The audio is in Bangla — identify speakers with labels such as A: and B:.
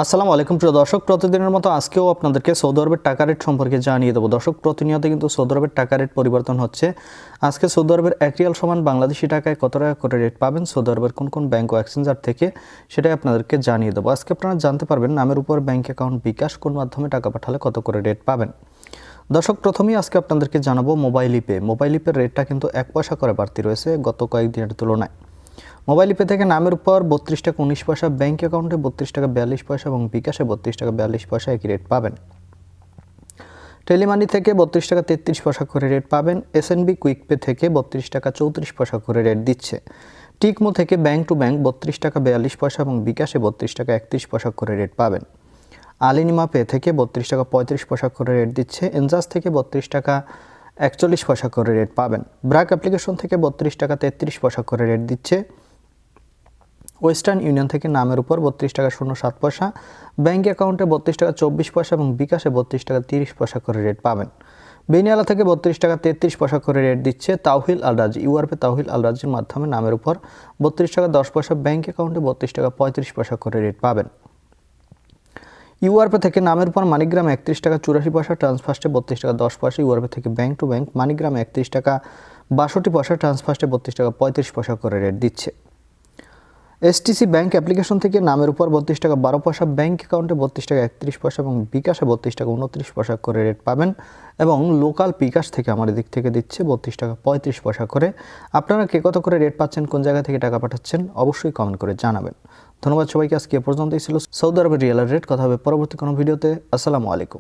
A: আসসালামু আলাইকুম প্রিয় দর্শক, প্রতিদিনের মতো আজকেও আপনাদেরকে সৌদি আরবের টাকা রেট সম্পর্কে জানিয়ে দেবো। দর্শক, প্রতিনিয়ত কিন্তু সৌদি আরবের টাকা রেট পরিবর্তন হচ্ছে। আজকে সৌদি আরবের 1 রিয়াল সমান বাংলাদেশি টাকায় কত টাকা করে রেট পাবেন সৌদি আরবের কোন কোন ব্যাংক ও এক্সচেঞ্জার থেকে, সেটাই আপনাদেরকে জানিয়ে দেবো। আজকে আপনারা জানতে পারবেন নামের উপর ব্যাংক অ্যাকাউন্ট বিকাশ কোন মাধ্যমে টাকা পাঠালে কত করে রেট পাবেন। দর্শক, প্রথমেই আজকে আপনাদেরকে জানাবো মোবাইল ইপে। মোবাইল ইপের রেটটা কিন্তু 1 পয়সা করে বাড়তি রয়েছে গত কয়েকদিনের তুলনায়। মোবাইল ইপে থেকে নামের উপর 32 টাকা 19 পয়সা, ব্যাংক অ্যাকাউন্টে 32 টাকা 42 পয়সা এবং বিকাশে 32 টাকা 42 পয়সা একই রেট পাবেন। টেলিমানি থেকে 32 টাকা 33 পয়সা করে রেট পাবেন। এসএনবি কুইক পে থেকে 32 টাকা 34 পয়সা করে রেট দিচ্ছে। টিকমো থেকে ব্যাংক টু ব্যাংক 32 টাকা 42 পয়সা এবং বিকাশে 32 টাকা 31 পয়সা করে রেট পাবেন। আলিনিমা পে থেকে 32 টাকা 35 পয়সা করে রেট দিচ্ছে। এনজাস থেকে 32 টাকা 41 পয়সা করে রেট পাবেন। ব্র্যাক অ্যাপ্লিকেশন থেকে 32 টাকা 33 পয়সা করে রেট দিচ্ছে। ওয়েস্টার্ন ইউনিয়ন থেকে নামের উপর 32 টাকা 07 পয়সা, ব্যাংক অ্যাকাউন্টে 32 টাকা 24 পয়সা এবং বিকাশে 32 টাকা 30 পয়সা করে রেট পাবেন। বেনিয়ালা থেকে 32 টাকা 33 পয়সা করে রেট দিচ্ছে। তাওহিল আল রাজি, ইউআরপে তাওহিল আল রাজির মাধ্যমে নামের উপর 32 টাকা 10 পয়সা, ব্যাংক অ্যাকাউন্টে 32 টাকা 35 পয়সা করে রেট পাবেন। ইউআরপে থেকে নামের উপর মানিগ্রামে 31 টাকা 84 পয়সা, ট্রান্সফার্স্টে 32 টাকা 10 পয়সা। ইউআরপে থেকে ব্যাংক টু ব্যাংক মানিগ্রামে 31 টাকা 62 পয়সা, ট্রান্সফার্স্টে 32 টাকা 35 পয়সা করে রেট দিচ্ছে। এসটিসি ব্যাংক অ্যাপ্লিকেশন থেকে নামের উপর 32 টাকা 12 পয়সা, ব্যাংক অ্যাকাউন্টে 32 টাকা 31 পয়সা এবং বিকাশে 32 টাকা 29 পয়সা করে রেট পাবেন। এবং লোকাল বিকাশ থেকে আমার দিক থেকে দিচ্ছে 32 টাকা 35 পয়সা করে। আপনারা কে কত করে রেট পাচ্ছেন, কোন জায়গা থেকে টাকা পাঠাচ্ছেন, অবশ্যই কমেন্ট করে জানাবেন। ধন্যবাদ সবাইকে। আজকে এ পর্যন্তই ছিল সৌদি আরবের রিয়ালের রেট। কথা হবে পরবর্তী কোনো ভিডিওতে। আসসালামু আলাইকুম।